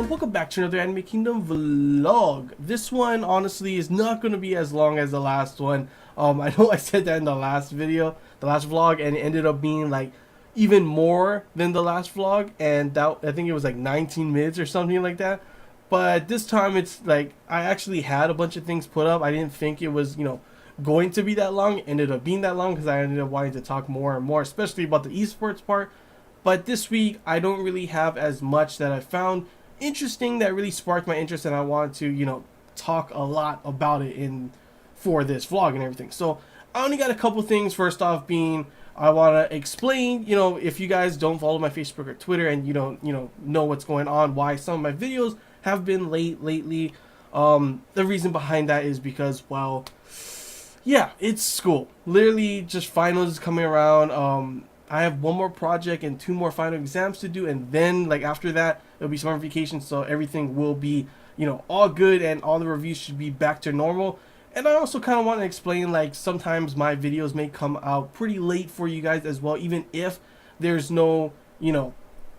Welcome back to another Anime Kingdom vlog. This one honestly is not going to be as long as the last one. I know I said that in the last video, the last vlog, and it ended up being like even more than the last vlog, and that I think it was like 19 minutes or something like that. But this time it's like I actually had a bunch of things put up. I didn't think it was, going to be that long. It ended up being that long because I ended up wanting to talk more and more, especially about the esports part. But this week I don't really have as much that I found interesting that really sparked my interest, and I want to talk a lot about it for this vlog and everything. So I only got a couple things. First off being, I want to explain, if you guys don't follow my Facebook or Twitter and you don't know what's going on, why some of my videos have been late lately. The reason behind that is because, well, yeah, it's school. Literally just finals is coming around. I have one more project and 2 more final exams to do, and then like after that it'll be summer vacation, so everything will be all good and all the reviews should be back to normal. And I also kind of want to explain, like, sometimes my videos may come out pretty late for you guys as well, even if there's no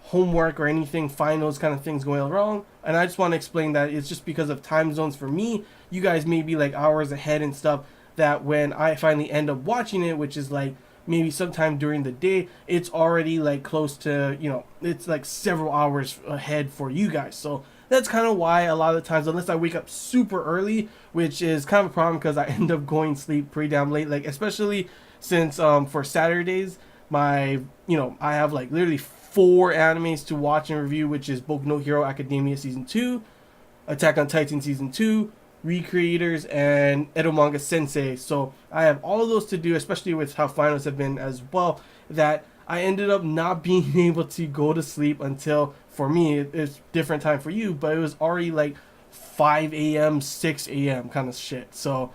homework or anything, finals kind of things going wrong. And I just want to explain that it's just because of time zones for me. You guys may be like hours ahead and stuff, that when I finally end up watching it, which is like maybe sometime during the day, it's already like close to, it's like several hours ahead for you guys. So that's kind of why a lot of the times, unless I wake up super early, which is kind of a problem because I end up going to sleep pretty damn late, like especially since for Saturdays I have like literally 4 animes to watch and review, which is Boku no Hero Academia Season 2, Attack on Titan Season 2, Recreators, and Edo Manga Sensei. So I have all of those to do, especially with how finals have been as well, that I ended up not being able to go to sleep until, for me, it's different time for you, but it was already like 5 a.m., 6 a.m. kind of shit. So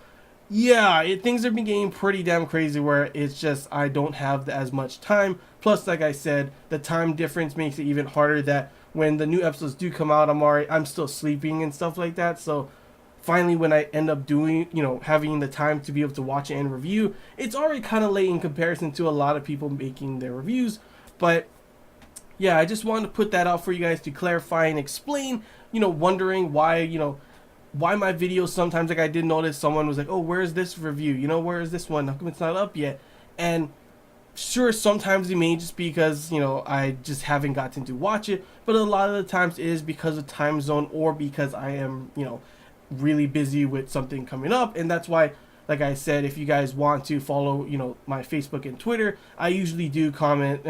yeah, things have been getting pretty damn crazy where it's just I don't have as much time. Plus, like I said, the time difference makes it even harder that when the new episodes do come out, I'm still sleeping and stuff like that. So finally, when I end up doing, having the time to be able to watch it and review, it's already kind of late in comparison to a lot of people making their reviews. But yeah, I just wanted to put that out for you guys to clarify and explain, wondering why, why my videos sometimes, like I did notice someone was like, oh, where's this review? Where is this one? How come it's not up yet? And sure, sometimes it may just be because, I just haven't gotten to watch it, but a lot of the times it is because of time zone or because I am, really busy with something coming up. And that's why, like I said, if you guys want to follow my Facebook and Twitter, I usually do comment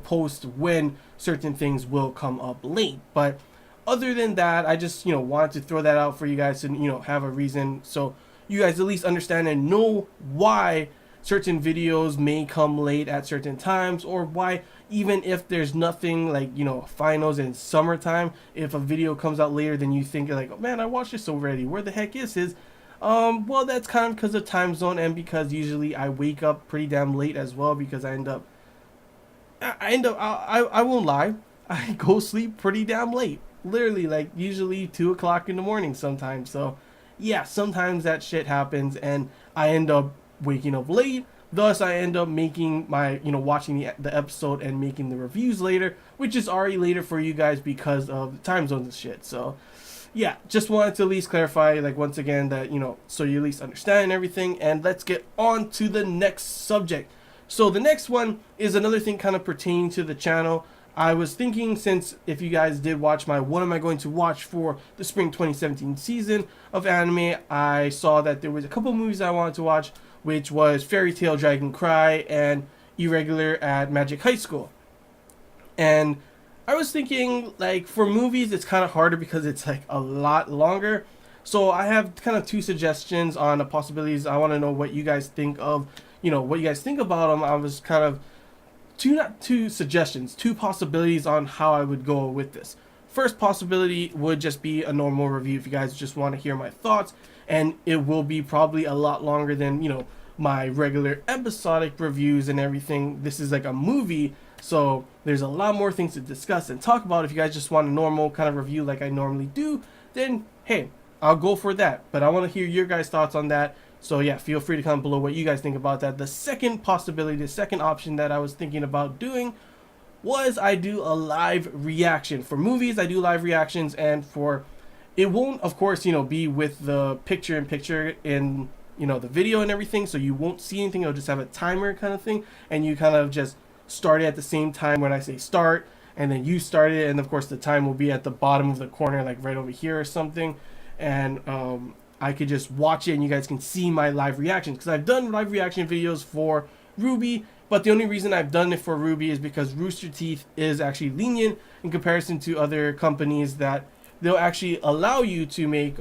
post when certain things will come up late. But other than that, I just wanted to throw that out for you guys to have a reason, so you guys at least understand and know why certain videos may come late at certain times, or why, even if there's nothing like finals in summertime, if a video comes out later than you think, you're like, oh man, I watched this already, where the heck is his? Well, that's kind of because of time zone, and because usually I wake up pretty damn late as well, because I won't lie, I go sleep pretty damn late, literally like usually 2 o'clock in the morning sometimes. So yeah, sometimes that shit happens and I end up waking up late. Thus, I end up making my, watching the episode and making the reviews later, which is already later for you guys because of the time zones and shit. So yeah, just wanted to at least clarify, like, once again, that, so you at least understand everything. And let's get on to the next subject. So the next one is another thing kind of pertaining to the channel. I was thinking, since if you guys did watch my what am I going to watch for the spring 2017 season of anime, I saw that there was a couple movies I wanted to watch, which was Fairy Tail Dragon Cry and Irregular at Magic High School. And I was thinking, like, for movies it's kind of harder because it's like a lot longer. So I have kind of 2 suggestions on the possibilities. I want to know what you guys think of, what you guys think about them. I was kind of two suggestions, 2 possibilities on how I would go with this. First possibility would just be a normal review if you guys just want to hear my thoughts, and it will be probably a lot longer than my regular episodic reviews and everything. This is like a movie, so there's a lot more things to discuss and talk about. If you guys just want a normal kind of review like I normally do, then hey, I'll go for that. But I want to hear your guys' thoughts on that. So yeah, feel free to comment below what you guys think about that. The second possibility, the second option that I was thinking about doing was I do a live reaction. For movies, I do live reactions, and for it won't, of course, be with the picture in picture in the video and everything, so you won't see anything. It'll just have a timer kind of thing, and you kind of just start it at the same time when I say start, and then you start it, and of course the time will be at the bottom of the corner, like right over here or something, and I could just watch it and you guys can see my live reactions, because I've done live reaction videos for RWBY, but the only reason I've done it for RWBY is because Rooster Teeth is actually lenient in comparison to other companies that they'll actually allow you to make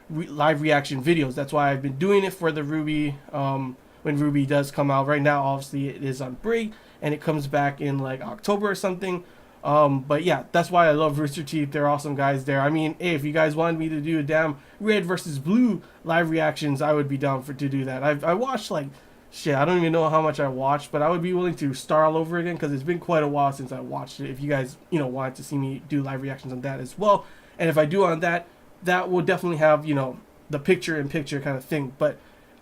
live reaction videos. That's why I've been doing it for the RWBY when RWBY does come out. Right now obviously it is on break and it comes back in like October or something. But yeah, that's why I love Rooster Teeth. They're awesome guys there. I mean, hey, if you guys wanted me to do a damn red versus blue live reactions, I would be down to do that. I watched like shit, I don't even know how much I watched, but I would be willing to start all over again, because it's been quite a while since I watched it. If you guys wanted to see me do live reactions on that as well, and if I do on that, that will definitely have the picture in picture kind of thing. But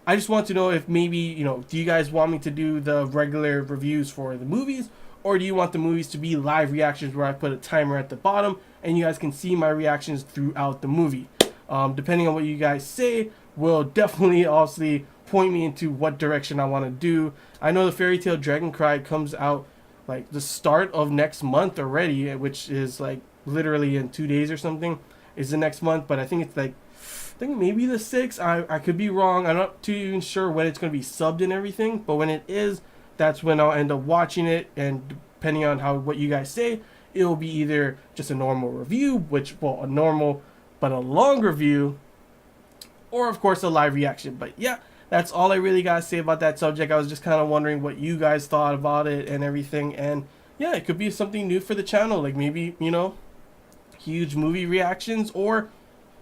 I just want to know if maybe do you guys want me to do the regular reviews for the movies, or do you want the movies to be live reactions where I put a timer at the bottom and you guys can see my reactions throughout the movie? Depending on what you guys say will definitely obviously point me into what direction I want to do. I know the Fairy Tail Dragon Cry comes out like the start of next month already, which is like literally in 2 days or something is the next month, but I think it's like maybe the 6th. I could be wrong. I'm not too even sure when it's going to be subbed and everything, but when it is, that's when I'll end up watching it, and depending on what you guys say, it'll be either just a normal review, a normal but a long review, or of course a live reaction. But yeah, that's all I really gotta say about that subject. I was just kind of wondering what you guys thought about it and everything, and yeah, it could be something new for the channel, like maybe huge movie reactions, or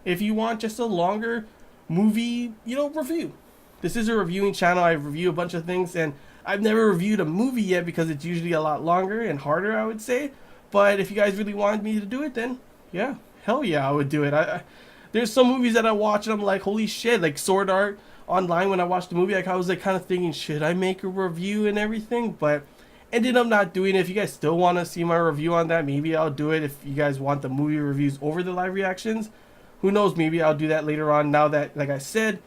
if you want just a longer movie review. This is a reviewing channel. I review a bunch of things, and I've never reviewed a movie yet because it's usually a lot longer and harder, I would say. But if you guys really wanted me to do it, then yeah, hell yeah, I would do it. There's some movies that I watch and I'm like, holy shit, like Sword Art Online. When I watched the movie, like I was like kind of thinking, should I make a review and everything? But ended up not doing it. If you guys still want to see my review on that, maybe I'll do it. If you guys want the movie reviews over the live reactions, who knows, maybe I'll do that later on. Now that, like I said,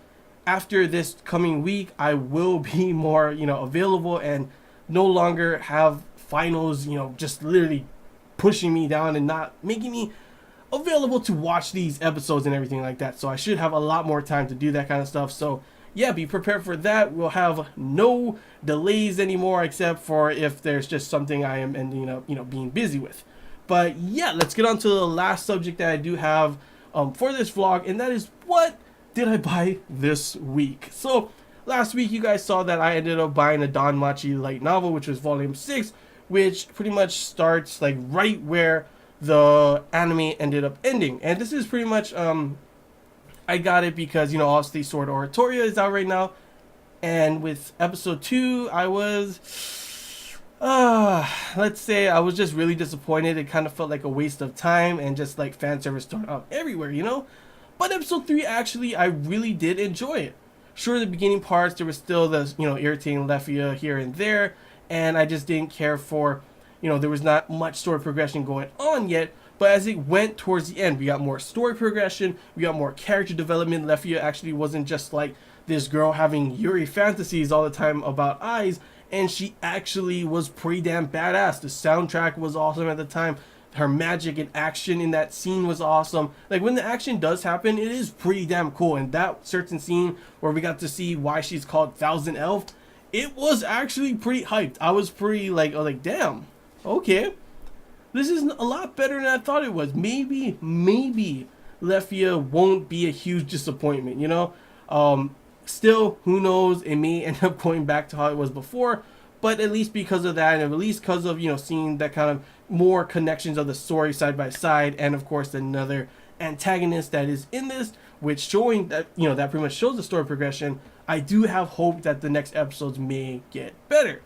after this coming week, I will be more, available and no longer have finals, just literally pushing me down and not making me available to watch these episodes and everything like that. So I should have a lot more time to do that kind of stuff. So yeah, be prepared for that. We'll have no delays anymore, except for if there's just something I am ending up, being busy with. But yeah, let's get on to the last subject that I do have for this vlog, and that is, what did I buy this week? So last week you guys saw that I ended up buying a Danmachi light novel, which was volume 6, which pretty much starts like right where the anime ended up ending. And this is pretty much I got it because obviously Sword Oratoria is out right now, and with episode 2 I was let's say I was just really disappointed. It kind of felt like a waste of time and just like fan service thrown out everywhere, But episode 3, actually, I really did enjoy it. Sure, the beginning parts, there was still the, irritating Lefia here and there, and I just didn't care for, there was not much story progression going on yet, but as it went towards the end, we got more story progression, we got more character development. Lefia actually wasn't just like this girl having Yuri fantasies all the time about eyes, and she actually was pretty damn badass. The soundtrack was awesome at the time. Her magic and action in that scene was awesome. Like when the action does happen, it is pretty damn cool. And that certain scene where we got to see why she's called Thousand Elf, it was actually pretty hyped. I was pretty like damn, okay, this is a lot better than I thought it was. Maybe Lefia won't be a huge disappointment, Still, who knows, it may end up going back to how it was before, but at least because of that, and at least because of seeing that kind of more connections of the story side by side, and of course another antagonist that is in this, which showing that that pretty much shows the story progression, I do have hope that the next episodes may get better.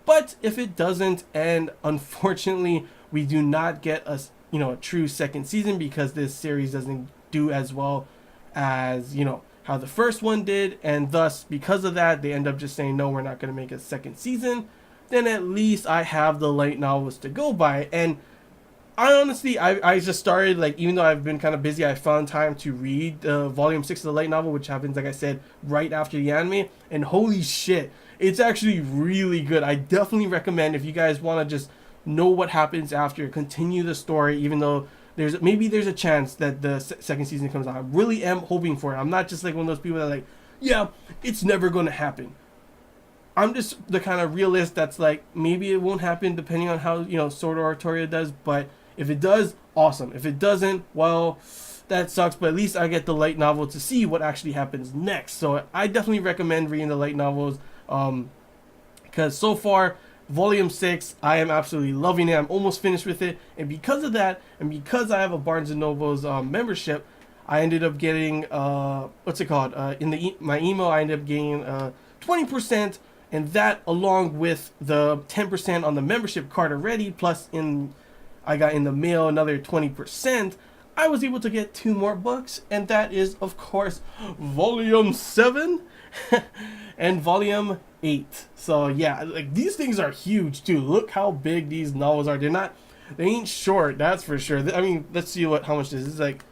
But if it doesn't, and unfortunately we do not get a true second season because this series doesn't do as well as how the first one did, and thus because of that they end up just saying no, we're not going to make a second season, then at least I have the light novels to go by. And I honestly, I just started, like, even though I've been kind of busy, I found time to read volume 6 of the light novel, which happens, like I said, right after the anime, and holy shit, it's actually really good. I definitely recommend, if you guys want to just know what happens after, continue the story, even though there's a chance that the second season comes out. I really am hoping for it. I'm not just like one of those people that are like, yeah, it's never going to happen. I'm just the kind of realist that's like, maybe it won't happen depending on how, you know, Sword Art Oratoria does, but if it does, awesome. If it doesn't, well, that sucks, but at least I get the light novel to see what actually happens next. So I definitely recommend reading the light novels, because so far, volume 6, I am absolutely loving it. I'm almost finished with it, and because of that, and because I have a Barnes & Noble's membership, I ended up getting, what's it called? In my email, I ended up getting 20%, and that along with the 10% on the membership card already, plus I got in the mail another 20%, I was able to get 2 more books, and that is, of course, volume 7 and volume 8. So yeah, like, these things are huge too. Look how big these novels are. They ain't short, that's for sure. I mean, let's see how much this is. It's like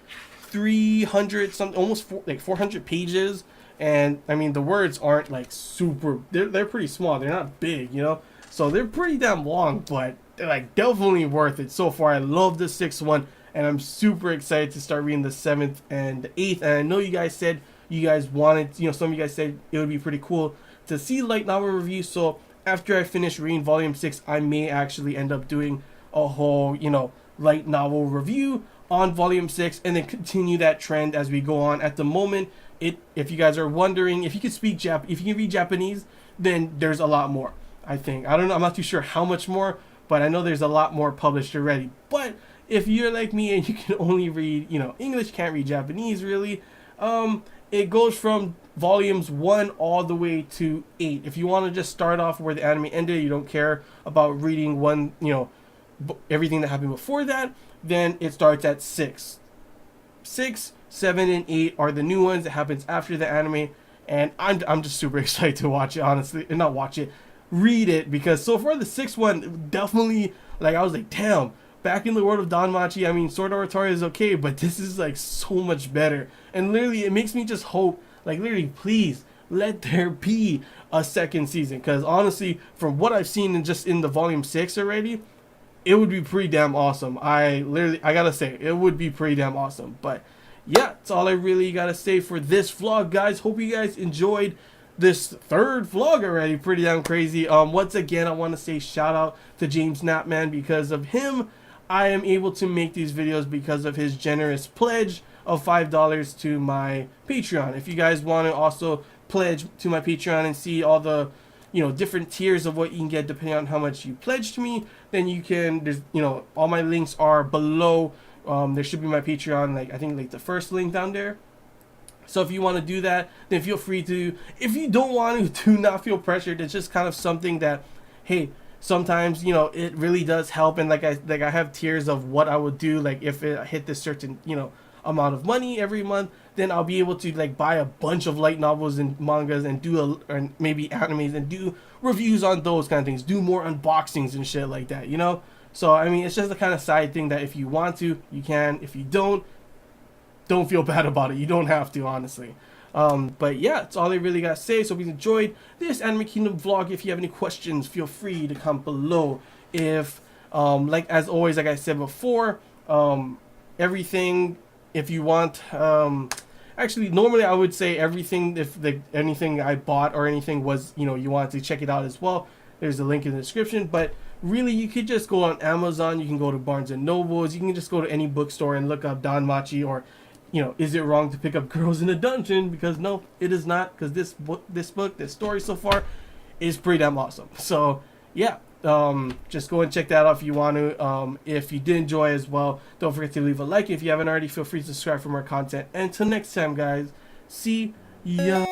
300 something, almost 400 pages, and I mean, the words aren't like super, they're pretty small, they're not big, you know, so they're pretty damn long, but they're like definitely worth it so far. I love the 6th one, and I'm super excited to start reading the 7th and the 8th. And I know you guys said you guys wanted, you know, some of you guys said it would be pretty cool to see light novel reviews. So after I finish reading volume 6, I may actually end up doing a whole, you know, light novel review on volume 6, and then continue that trend as we go on. At the moment, if you guys are wondering if you can if you can read Japanese, then there's a lot more. I think, I don't know, I'm not too sure how much more, but I know there's a lot more published already. But if you're like me and you can only read, you know, English, can't read Japanese really, it goes from volumes 1 all the way to 8. If you want to just start off where the anime ended, you don't care about reading one, you know, everything that happened before that, then it starts at 6. 6, 7, and 8 are the new ones that happens after the anime, and I'm just super excited to watch it, honestly, and not watch it, read it, because so far the 6th one definitely, like, I was like, damn, back in the world of Danmachi, I mean, Sword Art Oratoria is okay, but this is like so much better, and literally it makes me just hope, like, literally, please let there be a second season, because honestly, from what I've seen in the volume 6 already, it would be pretty damn awesome. I gotta say, it would be pretty damn awesome. But yeah, that's all I really gotta say for this vlog, guys. Hope you guys enjoyed this 3rd vlog already. Pretty damn crazy. Once again, I want to say shout out to James Knapman. Because of him, I am able to make these videos, because of his generous pledge of $5 to my Patreon. If you guys want to also pledge to my Patreon and see all the, you know, different tiers of what you can get depending on how much you pledge to me, then you can, there's, you know, all my links are below. There should be my Patreon, like, I think like the first link down there. So if you want to do that, then feel free to. If you don't want to, do not feel pressured. It's just kind of something that, hey, sometimes, you know, it really does help. And like I have tiers of what I would do, like if it hit this certain, you know, amount of money every month, then I'll be able to like buy a bunch of light novels and mangas and or maybe animes and do reviews on those kind of things, do more unboxings and shit like that, you know. So I mean, it's just the kind of side thing that if you want to, you can. If you don't feel bad about it. You don't have to, honestly. But yeah, that's all I really got to say. So if you enjoyed this Anime Kingdom vlog, if you have any questions, feel free to comment below. If like as always, like I said before, everything, if you want, actually normally I would say everything, if anything I bought or anything was, you know, you wanted to check it out as well, there's a link in the description. But really, you could just go on Amazon, you can go to Barnes and Nobles, you can just go to any bookstore and look up Danmachi, or, you know, is it wrong to pick up Girls in a Dungeon? Because no, it is not, because this story so far is pretty damn awesome. So yeah, just go and check that out if you want to. If you did enjoy as well, don't forget to leave a like. If you haven't already, feel free to subscribe for more content. And until next time, guys, see ya.